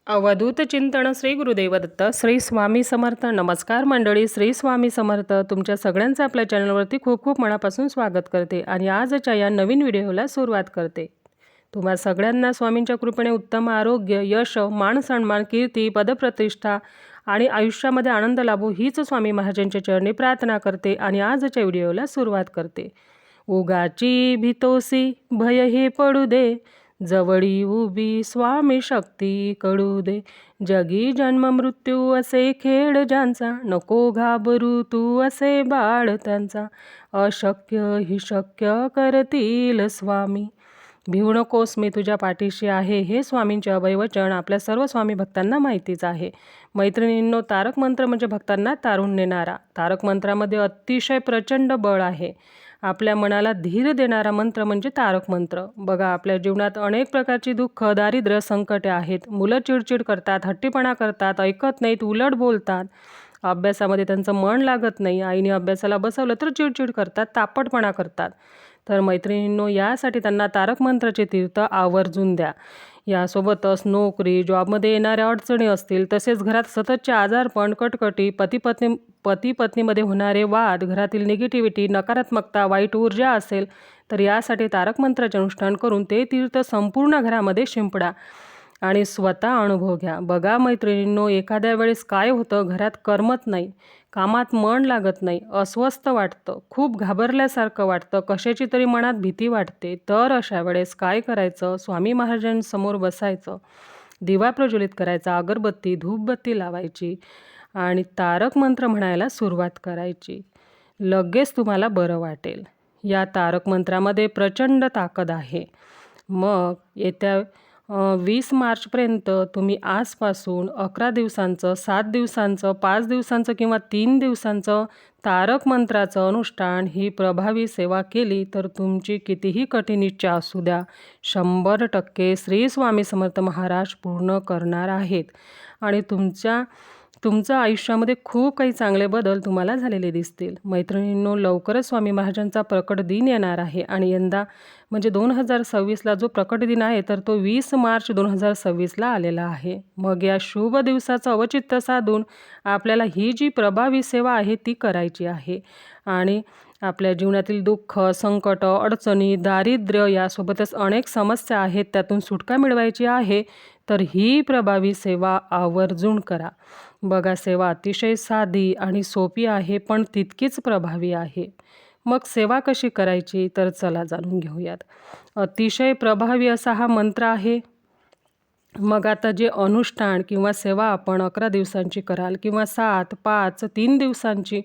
अवधूत चिंतन श्री गुरुदेव दत्त श्री स्वामी समर्थ. नमस्कार मंडळी, श्री स्वामी समर्थ. तुमच्या सगळ्यांचं आपल्या चॅनलवरती खूप खूप मनापासून स्वागत करते आणि आजच्या या नवीन व्हिडिओला सुरुवात करते. तुम्हा सगळ्यांना स्वामींच्या कृपेने उत्तम आरोग्य, यश, मान सन्मान, कीर्ती, पदप्रतिष्ठा आणि आयुष्यामध्ये आनंद लाभो हीच स्वामी महाराजांच्या चरणी प्रार्थना करते आणि आजच्या व्हिडिओला सुरुवात करते. उगाची भीतोसी भय हे पडू दे, जवळी उभी स्वामी शक्ती कळू दे. जगी जन्म मृत्यू असे खेळ ज्यांचा, नको घाबरू तू असे बाळ त्यांचा. अशक्य ही शक्य करतील स्वामी. भिवू नकोस, मी तुझ्या पाठीशी आहे. हे स्वामींचे अभयवचन आपल्या सर्व स्वामी भक्तांना माहितीच आहे. मैत्रिणींनो, तारक मंत्र म्हणजे भक्तांना तारून नेणारा. तारक मंत्रामध्ये अतिशय प्रचंड बळ आहे. आपल्या मनाला धीर देणारा मंत्र म्हणजे तारक मंत्र. बघा, आपल्या जीवनात अनेक प्रकारची दुःख, दारिद्र्य, संकटे आहेत. मुलं चिडचिड करतात, हट्टीपणा करतात, ऐकत नाहीत, उलट बोलतात. अभ्यासामध्ये त्यांचं मन लागत नाही. आईने अभ्यासाला बसवलं तर चिडचिड करतात, तापटपणा करतात. तर मैत्रिणींनो, यासाठी त्यांना तारक मंत्राचे तीर्थ आवर्जून द्या. यासोबतच नोकरी, जॉबमध्ये येणाऱ्या अडचणी असतील, तसेच घरात सततचे आजारपण, कटकटी, पती पत्नीमध्ये होणारे वाद, घरातील निगेटिव्हिटी, नकारात्मकता, वाईट ऊर्जा असेल तर यासाठी तारक मंत्राचे अनुष्ठान करून ते तीर्थ संपूर्ण घरामध्ये शिंपडा आणि स्वतः अनुभव घ्या. बघा मैत्रिणींनो, एखाद्या वेळेस काय होतं, घरात करमत नाही, कामात मन लागत नाही, अस्वस्थ वाटतं, खूप घाबरल्यासारखं वाटतं, कशाची तरी मनात भीती वाटते. तर अशा वेळेस काय करायचं? स्वामी महाराजांसमोर बसायचं, दिवा प्रज्वलित करायचा, अगरबत्ती, धूपबत्ती लावायची आणि तारक मंत्र म्हणायला सुरुवात करायची. लगेच तुम्हाला बरं वाटेल. या तारक मंत्रामध्ये प्रचंड ताकद आहे. मग येत्या 20 मार्चपर्यंत तुम्ही आजपासून 11 दिवसांचं, 7 दिवसांचं, 5 दिवसांचं किंवा 3 दिवसांचं तारक मंत्राचं अनुष्ठान ही प्रभावी सेवा केली तर तुमची कितीही कठीण इच्छा असू द्या, 100% श्री स्वामी समर्थ महाराज पूर्ण करणार आहेत आणि तुमच्या आयुष्यामध्ये खूप काही चांगले बदल तुम्हाला झालेले दिसतील. मैत्रिणींनो, लवकरच स्वामी महाराजांचा प्रकट दिन येणार आहे आणि यंदा म्हणजे 2026ला जो प्रकट दिन आहे तर तो 20 मार्च 2026ला आलेला आहे. मग या शुभ दिवसाचं अवचित्त साधून आपल्याला ही जी प्रभावी सेवा आहे ती करायची आहे आणि आपल्या जीवनातील दुःख, संकट, अडचणी, दारिद्र्य यासोबतच अनेक समस्या आहेत, त्यातून सुटका मिळवायची आहे. तर ही प्रभावी सेवा आवर्जून करा. बघा, सेवा अतिशय साधी आणि सोपी आहे, पण तितकीच प्रभावी आहे. मग सेवा कशी करायची तर चला जाणून घेऊयात. अतिशय प्रभावी असा हा मंत्र आहे. मग आता जे अनुष्ठान किंवा सेवा आपण 11 दिवसांची कराल किंवा 7, 5, 3 दिवसांची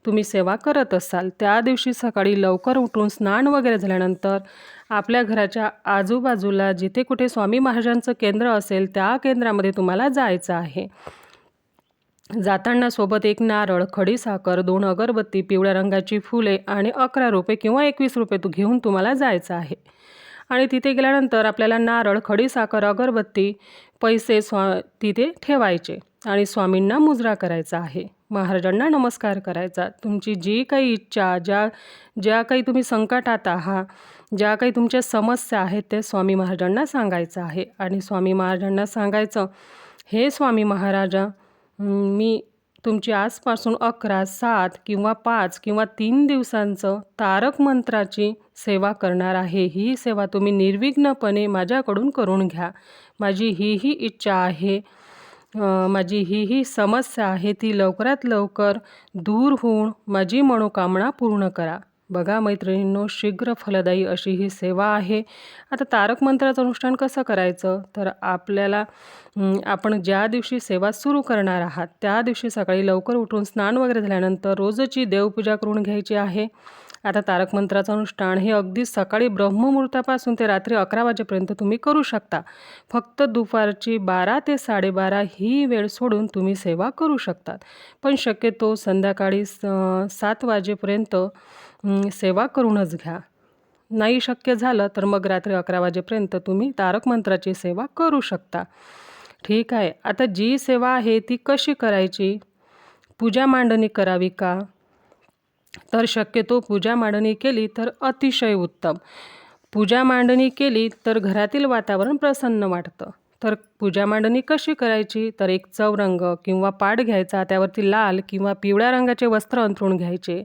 तुम्ही सेवा करत असाल, त्या दिवशी सकाळी लवकर उठून स्नान वगैरे झाल्यानंतर आपल्या घराच्या आजूबाजूला जिथे कुठे स्वामी महाराजांचं केंद्र असेल त्या केंद्रामध्ये तुम्हाला जायचं आहे. जाताना सोबत 1 नारळ, खडीसाखर, 2 अगरबत्ती, पिवळ्या रंगाची फुले आणि 11 रुपये किंवा 21 रुपये घेऊन तुम्हाला जायचं आहे. आणि तिथे गेल्यानंतर आपल्याला नारळ, खडीसाखर, अगरबत्ती, पैसे तिथे ठेवायचे आणि स्वामींना मुजरा करायचा आहे. महाराजांना नमस्कार करायचा. तुमची जी काही इच्छा, ज्या काही तुम्ही संकटात आहात, ज्या काही तुमच्या समस्या आहेत ते स्वामी महाराजांना सांगायचं आहे आणि स्वामी महाराजांना सांगायचं, हे स्वामी महाराजा, मी तुमची आजपासून 11, 7 किंवा 5 किंवा 3 दिवसांचं तारक मंत्राची सेवा करणार आहे. ही सेवा तुम्ही निर्विघ्नपणे माझ्याकडून करून घ्या. माझी ही इच्छा आहे, माझी ही समस्या आहे, ती लवकरात लवकर दूर होऊन माझी मनोकामना पूर्ण करा. बघा मैत्रिणींनो, शीघ्र फलदायी अशी ही सेवा आहे. आता तारक मंत्राचं अनुष्ठान कसं करायचं तर आपण ज्या दिवशी सेवा सुरू करणार आहात त्या दिवशी सकाळी लवकर उठून स्नान वगैरे झाल्यानंतर रोजची देवपूजा करून घ्यायची आहे. आता तारक मंत्राचं अनुष्ठान हे अगदी सकाळी ब्रह्ममुहूर्तापासून ते रात्री 11 वाजेपर्यंत तुम्ही करू शकता. फक्त दुपारची 12 ते 12:30 ही वेळ सोडून तुम्ही सेवा करू शकतात. पण शक्यतो संध्याकाळी 7 वाजेपर्यंत सेवा करूनच घ्या. नाही शक्य झालं तर मग रात्री 11 वाजेपर्यंत तुम्ही तारक मंत्राची सेवा करू शकता. ठीक आहे. आता जी सेवा आहे ती कशी करायची? पूजा मांडणी करावी का? तर शक्यतो पूजा मांडणी केली तर अतिशय उत्तम. पूजा मांडणी केली तर घरातील वातावरण प्रसन्न वाटतं. तर पूजा मांडणी कशी करायची, तर एक चौरंग किंवा पाट घ्यायचा, त्यावरती लाल किंवा पिवळ्या रंगाचे वस्त्र अंथरून घ्यायचे.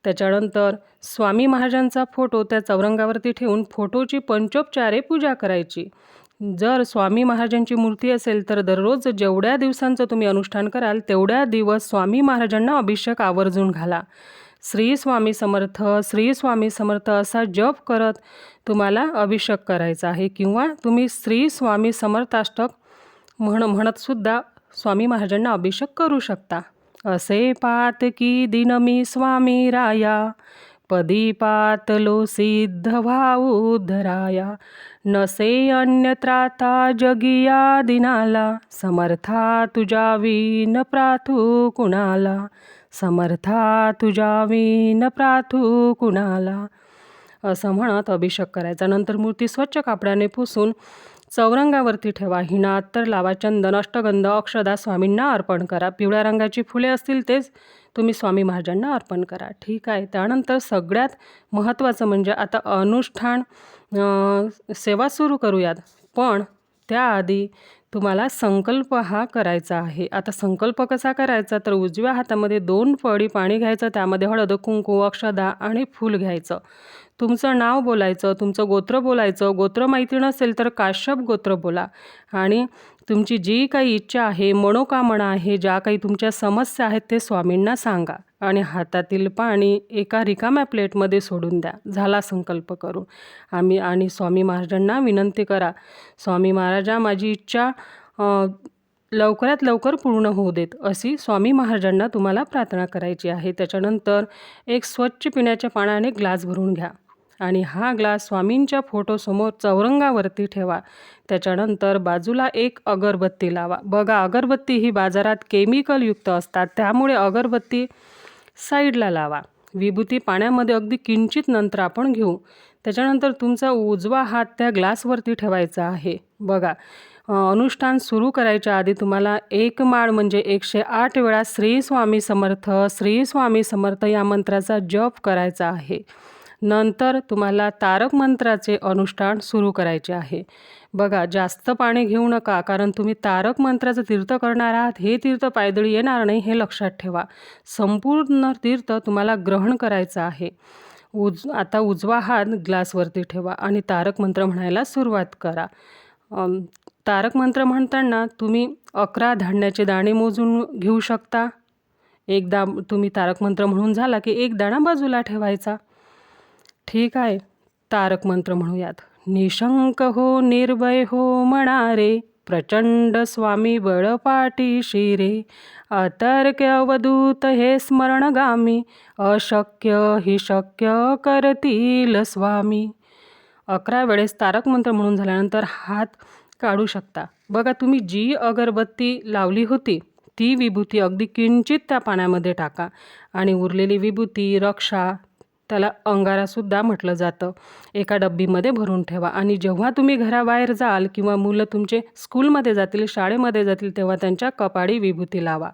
त्याच्यानंतर स्वामी महाराजांचा फोटो त्या चौरंगावरती ठेवून फोटोची पंचोपचारे पूजा करायची. जर स्वामी महाराजांची मूर्ती असेल तर दररोज जेवढ्या दिवसांचं तुम्ही अनुष्ठान कराल तेवढ्या दिवस स्वामी महाराजांना अभिषेक आवर्जून घाला. श्री स्वामी समर्थ, श्री स्वामी समर्थ असा जप करत तुम्हाला अभिषेक करायचा आहे, किंवा तुम्ही श्री स्वामी समर्थाष्टक म्हणतसुद्धा स्वामी महाराजांना अभिषेक करू शकता. असे पातकी दिन मी स्वामी राया, पदी पातलो सिद्ध भाऊ धराया, नसे अन्यत्राता जगिया दिनाला, समर्था तुझ्या विन प्रार्थू कुणाला, समर्था तुझ्या विन प्रार्थू कुणाला, असं म्हणत अभिषेक करायचा. नंतर मूर्ती स्वच्छ कापडाने पुसून चौरंगावरती ठेवा. हिना अत्तर लावा, चंदन, अष्टगंध, अक्षदा स्वामींना अर्पण करा. पिवळ्या रंगाची फुले असतील तेच तुम्ही स्वामी महाराजांना अर्पण करा. ठीक आहे. त्यानंतर सगळ्यात महत्त्वाचं म्हणजे आता अनुष्ठान सेवा सुरू करूयात, पण त्याआधी तुम्हाला संकल्प हा करायचा आहे. आता संकल्प कसा करायचा, तर उजव्या हातामध्ये 2 पळी पाणी घ्यायचं, त्यामध्ये हळद, कुंकू, अक्षदा आणि फूल घ्यायचं. तुमचं नाव बोलायचं, तुमचं गोत्र बोलायचं. गोत्र माहिती नसेल तर काश्यप गोत्र बोला, आणि तुमची जी काही इच्छा आहे, मनोकामना आहे, ज्या काही तुमच्या समस्या आहेत ते स्वामींना सांगा आणि हातातील पाणी एका रिकाम्या प्लेटमध्ये सोडून द्या. झाला संकल्प करून. आणि स्वामी महाराजांना विनंती करा, स्वामी महाराजा माझी इच्छा लवकरात लवकर पूर्ण होऊ देत, अशी स्वामी महाराजांना तुम्हाला प्रार्थना करायची आहे. त्याच्यानंतर एक स्वच्छ पिण्याच्या पाण्याने ग्लास भरून घ्या आणि हा ग्लास स्वामींच्या फोटोसमोर चौरंगावरती ठेवा. त्याच्यानंतर बाजूला एक अगरबत्ती लावा. बघा, अगरबत्ती ही बाजारात केमिकलयुक्त असतात, त्यामुळे अगरबत्ती साईडला लावा. विभूती पाण्यामध्ये अगदी किंचित नंतर आपण घेऊ. त्याच्यानंतर तुमचा उजवा हात त्या ग्लासवरती ठेवायचा आहे. बघा, अनुष्ठान सुरू करायच्या आधी तुम्हाला एक माळ म्हणजे 108 वेळा श्री स्वामी समर्थ, श्री स्वामी समर्थ या मंत्राचा जप करायचा आहे. नंतर तुम्हाला तारक मंत्राचे अनुष्ठान सुरू करायचे आहे. बघा, जास्त पाणी घेऊ नका, कारण तुम्ही तारक मंत्राचं तीर्थ करणार आहात. हे तीर्थ पायदळी येणार नाही, हे लक्षात ठेवा. संपूर्ण तीर्थ तुम्हाला ग्रहण करायचं आहे. आता उजवा हात ग्लासवरती ठेवा आणि तारक मंत्र म्हणायला सुरुवात करा. तारक मंत्र म्हणताना तुम्ही 11 धान्याचे दाणे मोजून घेऊ शकता. एकदा तुम्ही तारक मंत्र म्हणून झाला की एक दाणा बाजूला ठेवायचा. ठीक आहे. तारक मंत्र म्हणूयात. निशंक हो, निर्भय हो म्हणणारे, प्रचंड स्वामी बळपाटी शिरे, अतर्क्य अवधूत हे स्मरणगामी, अशक्य ही शक्य करतील स्वामी. 11 वेळेस तारक मंत्र म्हणून झाल्यानंतर हात काढू शकता. बघा, तुम्ही जी अगरबत्ती लावली होती ती विभूती अगदी किंचित त्या पाण्यामध्ये टाका आणि उरलेली विभूती, रक्षा, त्याला अंगारासुद्धा म्हटलं जातं, एका डब्बीमध्ये भरून ठेवा. आणि जेव्हा तुम्ही घराबाहेर जाल किंवा मुलं तुमचे स्कूलमध्ये जातील, शाळेमध्ये जातील, तेव्हा त्यांच्या कपाळी विभूती लावा.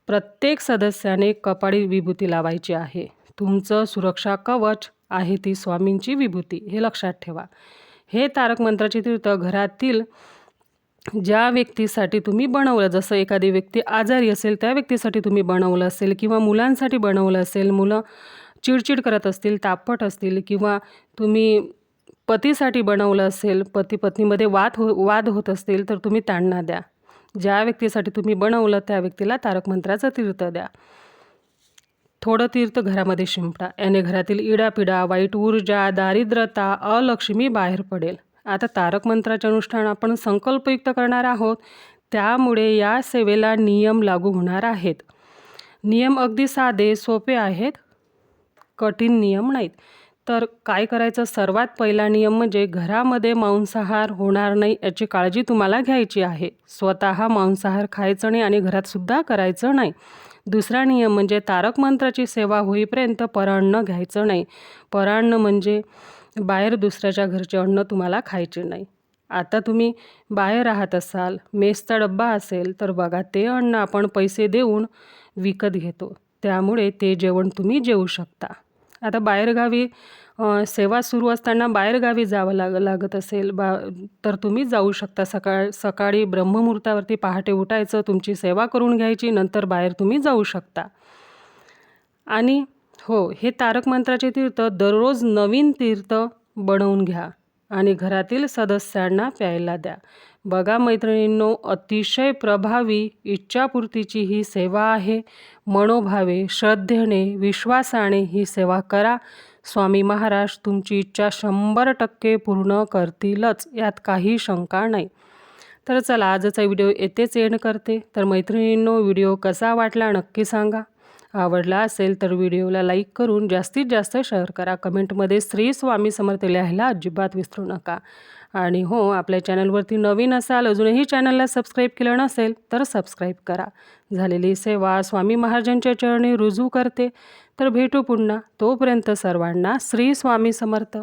प्रत्येक सदस्याने कपाळी विभूती लावायची आहे. तुमचं सुरक्षा कवच आहे ती स्वामींची विभूती, हे लक्षात ठेवा. हे तारक मंत्राचे तीर्थ घरातील ज्या व्यक्तीसाठी तुम्ही बनवलं, जसं एखादी व्यक्ती आजारी असेल त्या व्यक्तीसाठी तुम्ही बनवलं असेल, किंवा मुलांसाठी बनवलं असेल, मुलं चिडचिड करत असतील, तापट असतील, किंवा तुम्ही पतीसाठी बनवलं असेल, पती पत्नीमध्ये वाद होत असतील, तर तुम्ही त्यांना द्या. ज्या व्यक्तीसाठी तुम्ही बनवलं त्या व्यक्तीला तारक मंत्राचं तीर्थ द्या. थोडं तीर्थ घरामध्ये शिंपडा. याने घरातील इडापिडा, वाईट ऊर्जा, दारिद्र्यता, अलक्ष्मी बाहेर पडेल. आता तारक मंत्राचे अनुष्ठान आपण संकल्पयुक्त करणार आहोत, त्यामुळे या सेवेला नियम लागू होणार आहेत. नियम अगदी साधे सोपे आहेत, कठीण नियम नाहीत. तर काय करायचं, सर्वात पहिला नियम म्हणजे घरामध्ये मांसाहार होणार नाही याची काळजी तुम्हाला घ्यायची आहे. स्वतः मांसाहार खायचं नाही आणि घरातसुद्धा करायचं नाही. दुसरा नियम म्हणजे तारक मंत्राची सेवा होईपर्यंत परान्न घ्यायचं नाही. परान्न म्हणजे बाहेर दुसऱ्याच्या घरचे अन्न तुम्हाला खायचे नाही. आता तुम्ही बाहेर राहत असाल, मेसचा डब्बा असेल, तर बघा, ते अन्न आपण पैसे देऊन विकत घेतो, त्यामुळे ते जेवण तुम्ही जेवू शकता. आता बाहेरगावी सेवा सुरू असताना बाहेरगावी जावं लागत असेल तर तुम्ही जाऊ शकता. सकाळी ब्रह्ममुहूर्तावरती पहाटे उठायचं, तुमची सेवा करून घ्यायची, नंतर बाहेर तुम्ही जाऊ शकता. आणि हो, हे तारक मंत्राचे तीर्थ दररोज नवीन तीर्थ बनवून घ्या आणि घरातील सदस्यांना प्यायला द्या. बघा मैत्रिणींनो, अतिशय प्रभावी इच्छापूर्तीची ही सेवा आहे. मनोभावे, श्रद्धेने, विश्वासाने ही सेवा करा. स्वामी महाराज तुमची इच्छा 100% पूर्ण करतीलच, यात काही शंका नाही. तर चला, आजचा व्हिडिओ येथेच एंड करते. तर मैत्रिणींनो, व्हिडिओ कसा वाटला नक्की सांगा. आवडला असेल तर व्हिडिओला लाईक करून जास्तीत जास्त शेअर करा. कमेंटमध्ये श्री स्वामी समर्थ लिहायला अजिबात विसरू नका. आणि हो, आपल्या चॅनलवरती नवीन असाल, अजूनही चॅनलला सबस्क्राईब केलं नसेल तर सबस्क्राईब करा. झालेली सेवा स्वामी महाराजांच्या चरणी रुजू करते. तर भेटू पुन्हा. तोपर्यंत सर्वांना श्री स्वामी समर्थ.